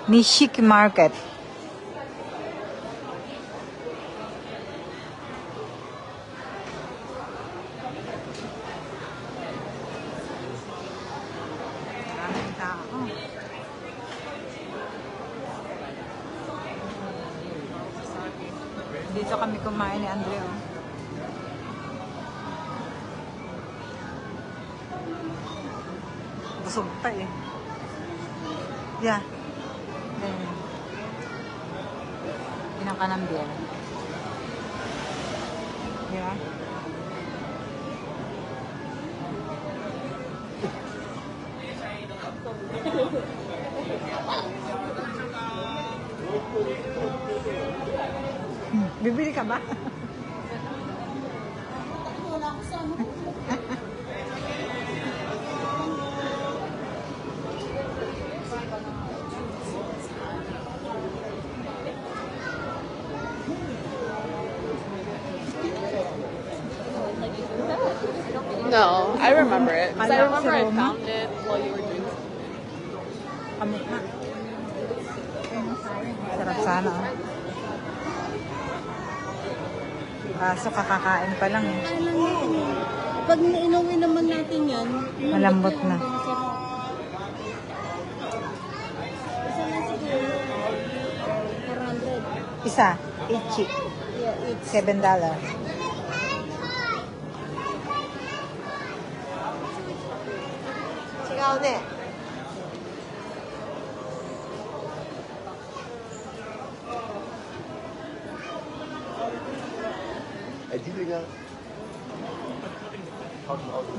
Nishiki Market. Maraming tao. Dito kami kumain ni Andrea. Busog pa eh. Yeah. Pinang ka ng beer. Yeah. Bibili ka ba? No, I remember it. 'Cause I remember I found it while you were doing something. Kamukha. Sarap sana. Kaso kakakain pa lang eh. Ano yan? Pag inuwi naman natin yan, Malambot na. isa na siguro, 400. Isa. Ichi. Yeah, it's $7. Sigaw ne.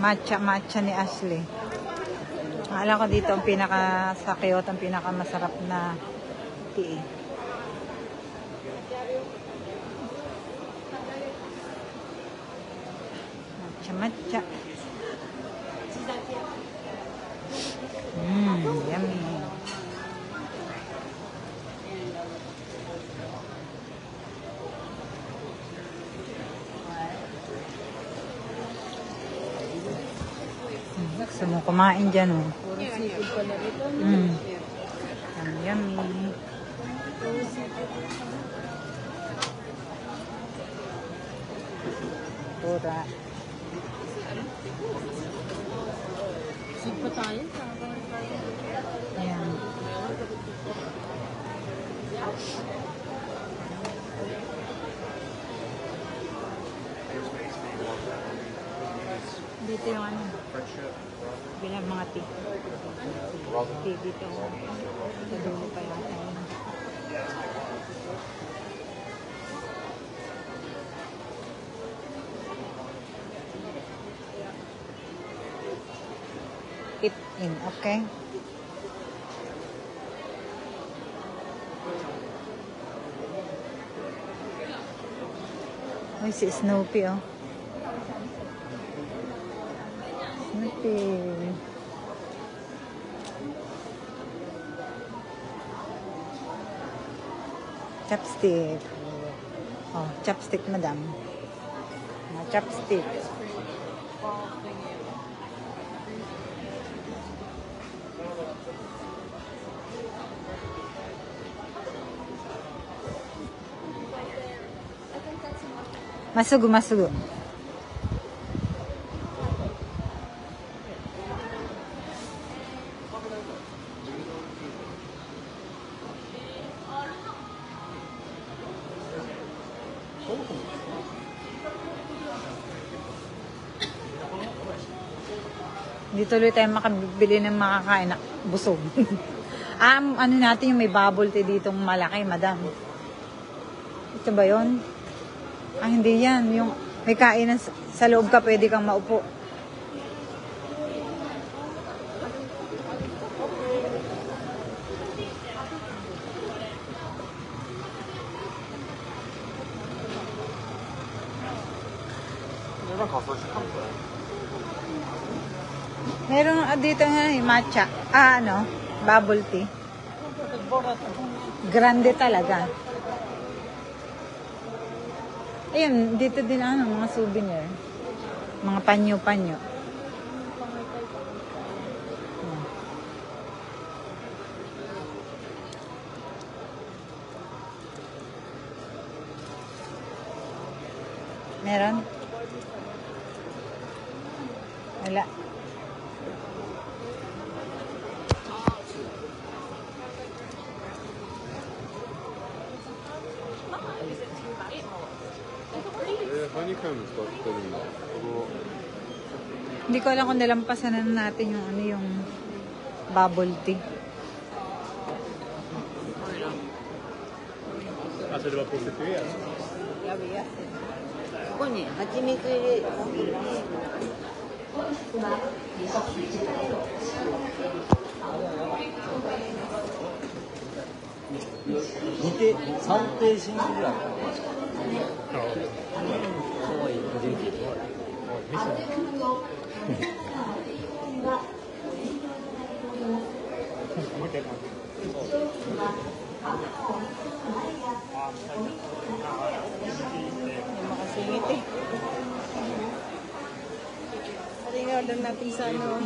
Matcha ni Ashley. Alam ko dito ang sa Kyoto ang pinakamasarap na tea. Matcha. Yummy. Gusto mo kumain dyan, oh. puro seafood pala ito. Yummy. Puro seafood. Pura. Sig pa tayo. Ayan. Dito yung ano. Bilang mga tea. Tea dito. Sa dulo pa yata yun. Tip in, okay? Uy, si Snoopy, oh. Snoopy. Chopstick. Oh, chopstick, madam. Chopstick. Masugo, masugo. Hindi tuloy tayo makabili ng makakain na busog. Ano natin yung may bubble tea ditong malaki, madam. Ito ba yun? Hindi yan. Yung may kainan sa loob ka, pwede kang maupo. Meron dito nga matcha. Bubble tea. Grande talaga. Ayun, dito din mga souvenir. Mga panyo-panyo. Meron? Wala. honeycomb 使ってるんだ。Hindi ko alam kung nalampasan na natin yung ano yung bubble tea. あ、それはポテトや。ここに蜂蜜入れる。3ページぐらい。かわいい元気。Makasingit eh. Ano yung order natin sa ano?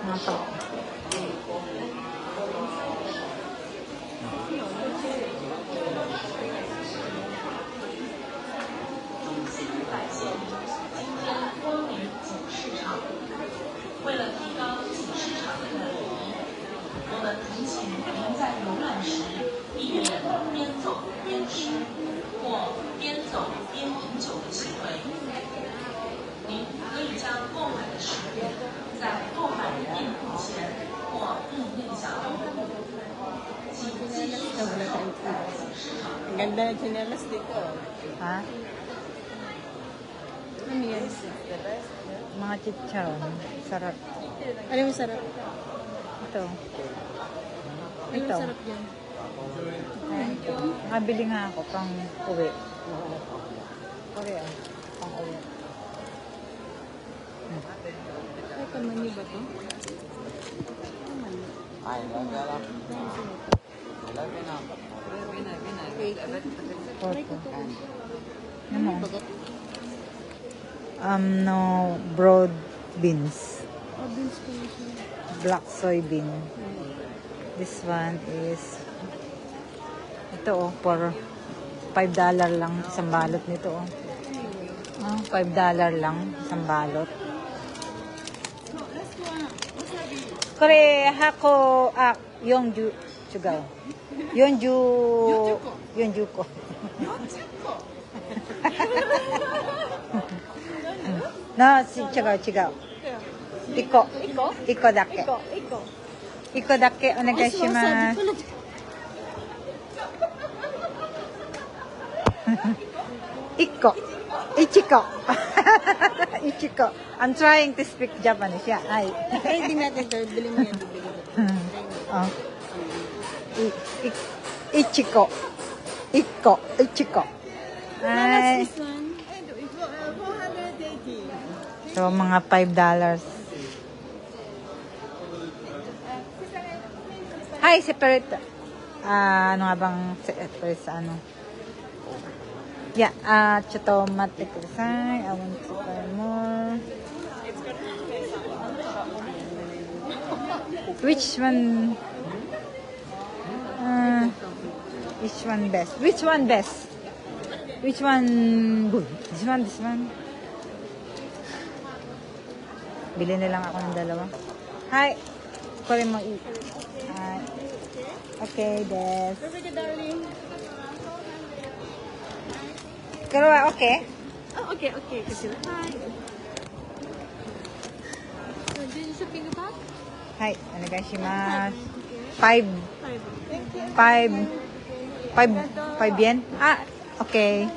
Napa. Ang ganda ng chinelas dito. Ha? Ano yan? Mga chicharon. Sarap. Ano yung sarap? Ito. Ano yung Ito. sarap yan? Nakabili nga ako pang uwi. Korea. Pang uwi. Ay, kamani ba to? Ay, lagyan. Lagyan na. Porto. Ano? No, broad beans. Oh, beans ko na siya. Black soybean. This one is ito oh, for $5 lang isang balot nito oh. Oh, $5 lang isang balot. Kore hako yongju chugaw. Yonju ko. No, chigaw. Iko dake. Iko dake onegai shimasu. Ichiko. I'm trying to speak Japanese. Yeah, ay. Try din natin ito. Bili mo yan. Bili mo. Oh. Ichiko. Ichiko. Ay. This one. 480. So, mga $5. Hi, separate. Ano nga bang separate sa ano? Yeah, tomate kusai. I want to buy more. Which one? Which one best? Which one best? Which one good? This one? Bili na lang ako ng dalawa. Hi! Kore mo Hi. Okay, des. Perfect, darling. Pero okay? Oh, okay. Kasi hi. So, did you shopping about? Hi, onegaishimasu. 5 Thank you. 5 yen? Okay.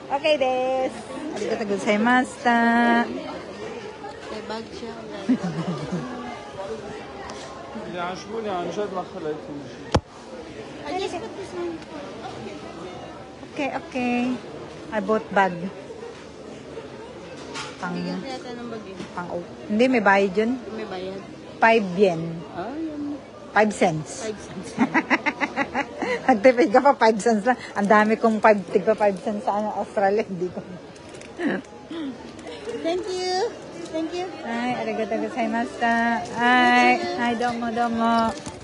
Okay, des. Arigatou gozaimashita. May bag siya. يعجبوني عن جد ما خليتهم شيء. I just got this one. Okay. I bought bag. Pang, Bigyan yata ng bagay. hindi, may bayad yun. May bayad. 5 yen. Ah, yun. 5 cents. 5 cents. Nagtipid ka pa 5 cents lang. Ang dami kong 5 cents sa Australia. Hindi ko. Thank you. Thank you. Ay, arigato gozaimashita. Ay, domo.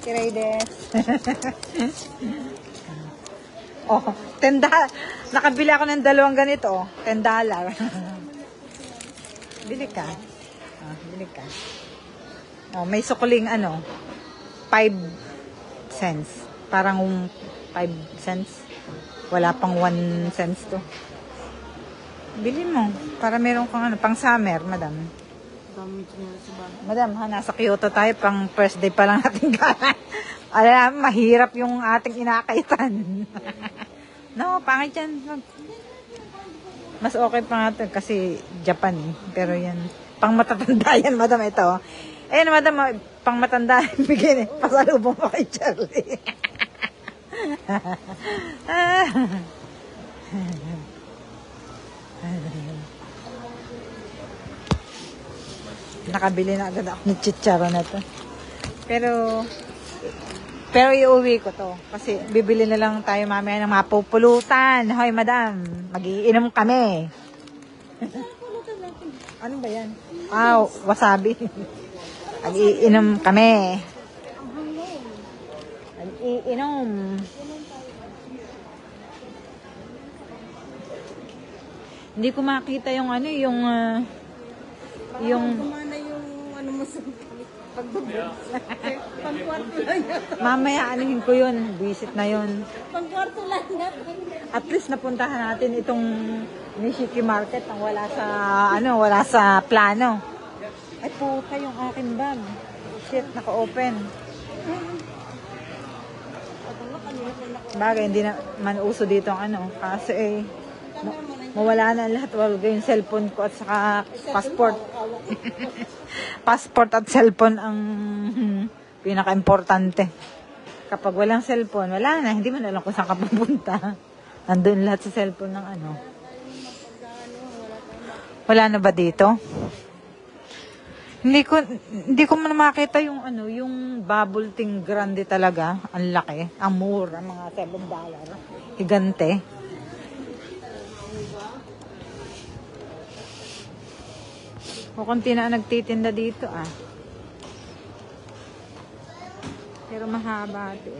Kiray desu. Oh, $10. Nakabili ako ng 2 ganito, oh. $10. Bili ka. Bili ka. Oh, may sukuling 5 cents. Parang 5 cents. Wala pang 1 cents to. Bili mo. Para meron kang pang summer, madam. Dami niya sa bahay. Madam, nasa Kyoto tayo. Pang first day pa lang natin gala. Alam, mahirap yung ating inakaitan. No, pangit yan. Mas okay pa nga ito kasi Japan eh. Pero yan, pang matatanda yan, madam, ito. Ayan, madam, pang matanda, bigyan eh. Pasalubong mo kay Charlie. Nakabili na agad ako ng chicharo na to. Pero iuwi ko to. Kasi bibili na lang tayo mamaya ng mapupulutan. Hoy, madam. Mag-iinom kami. Ano ba yan? Wasabi. Mag-iinom kami. Mag-iinom. Hindi ko makita yung Kumana yung ano mo sa pagbabot. Pangkwarto lang yan. mamaya anuhin ko yun. Visit na yun. Pangkwarto lang yan. At least napuntahan natin itong Nishiki Market nang wala sa plano. Ay puta yung aking bag. Shit, naka-open. Bagay, hindi na man uso dito ang kasi mawala na lahat. Wala yung cellphone ko at saka passport. Passport at cellphone ang pinaka-importante. Kapag walang cellphone, wala na. Hindi mo na alam kung saan ka pupunta. Nandun lahat sa cellphone ng Wala na ba dito? Hindi ko man makita yung yung bubble tea grande talaga. Ang laki. Ang mura. Mga $7. Higante. Kukunti na nagtitinda dito Pero mahaba ito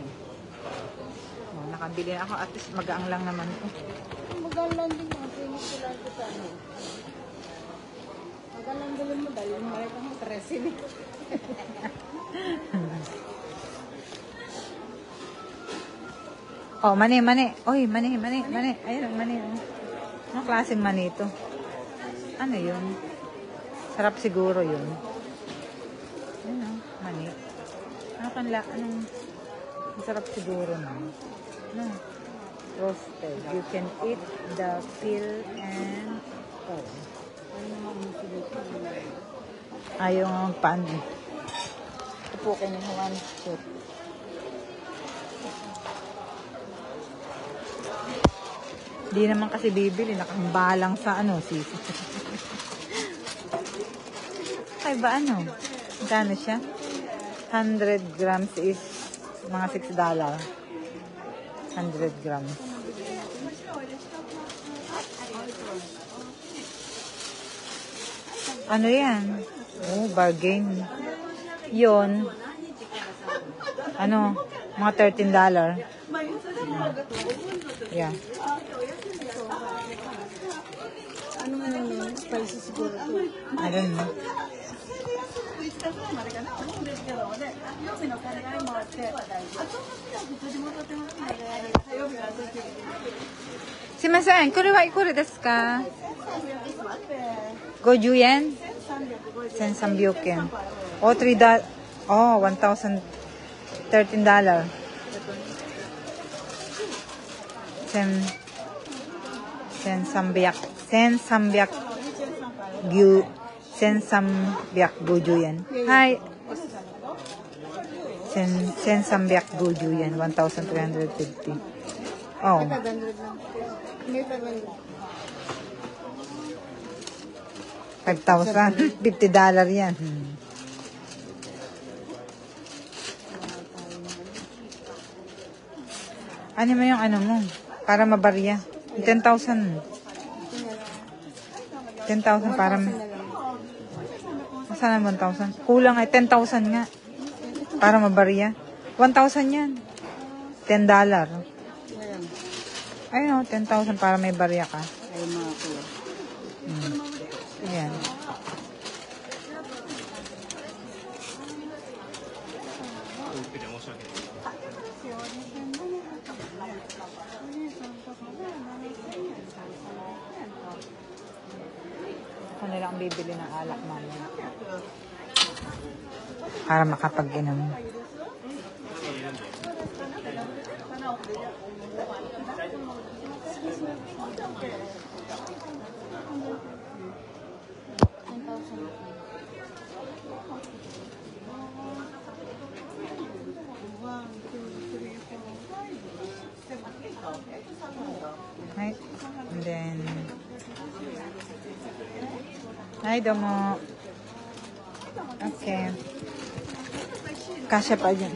nakabili ako at least magaang lang naman ito. Magalang din mga pinis ko lang sa ano. Magalang din mo dahil may kang tresin. Mani. Oy, mani. Ayun, mani. Anong klaseng mani ito? Ano yun? Sarap siguro yun. Mani. Anong masarap siguro na? Roasted. You can eat the peel and ayaw nga magpaano. Tupukin yung one shoot. Hindi naman kasi bibili. Nakabalang sa sisi. Ay ba Magkano siya? 100 grams is mga $6. 100 grams. Ano yan? Bargain. Yun. Mga $13. Yeah. Ano nga yun? Spicy siguro to. I don't know. Simasen, これはいくらですか？50 yen? 1,300 yen. $3. $1,013. 1,350 yen. Hi. 1,350 yen. 1,350. Oh. 500 lang. May 500. $5,000. $50 yan. Ano mo yung ano mo? Para mabarya. 10,000. 10,000 para... Saan ang 1,000? Kulang ay 10,000 nga. Para mabarya. 1,000 yan. $10. Ayun o, 10,000 para may barya ka. Ay, mga kuya. Ayan. Ako nila ang bibili ng alak mamaya. Para makapag-inom. Right. And then, ay, domo. Okay. Kasya pa yan.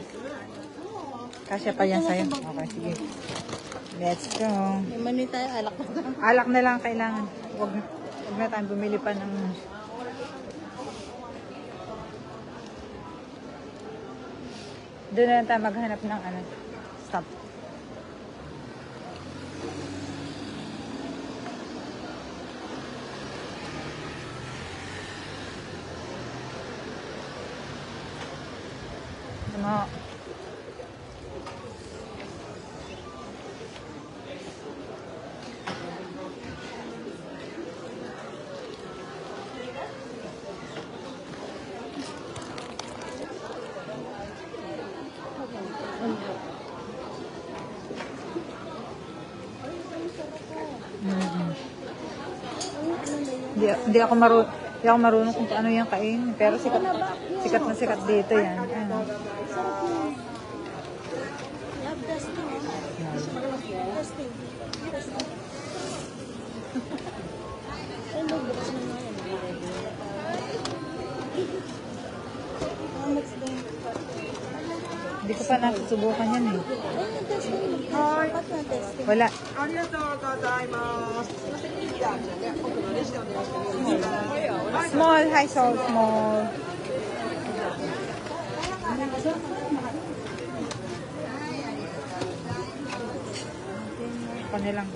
Kasya pa yan sa'yo. Okay, sige. Let's go. May mani tayo, alak ko. Alak na lang kailangan. Huwag na tayong bumili pa ng... Doon na lang tayo maghanap ng ano. Stop. Mo. Hindi ako marunong kung paano yung kain. Pero sikat na sikat dito yan. Ano. Hindi ko pa nasusubukan yan eh. Wala. Small, high salt, small. Ako nilang.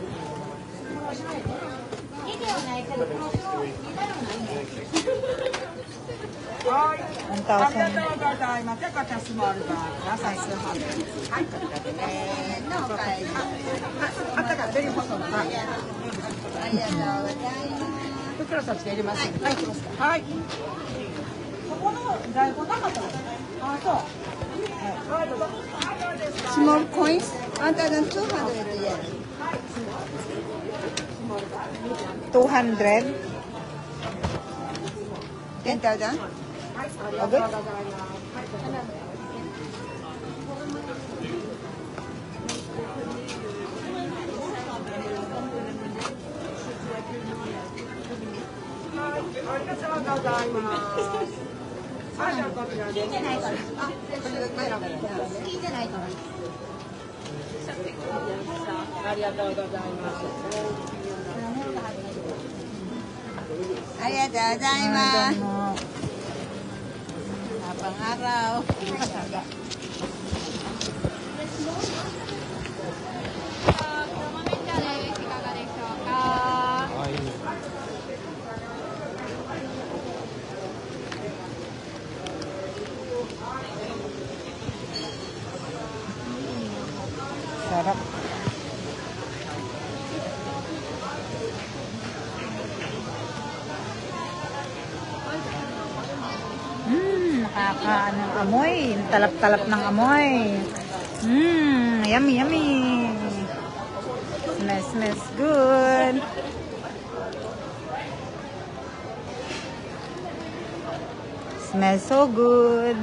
Small coins, other than 200 yen. 200. 10,000? Okay. Habang araw. Sarap. Nakakaano ng amoy. Talap-talap ng amoy. Yummy, yummy. Smells good. Smells so good.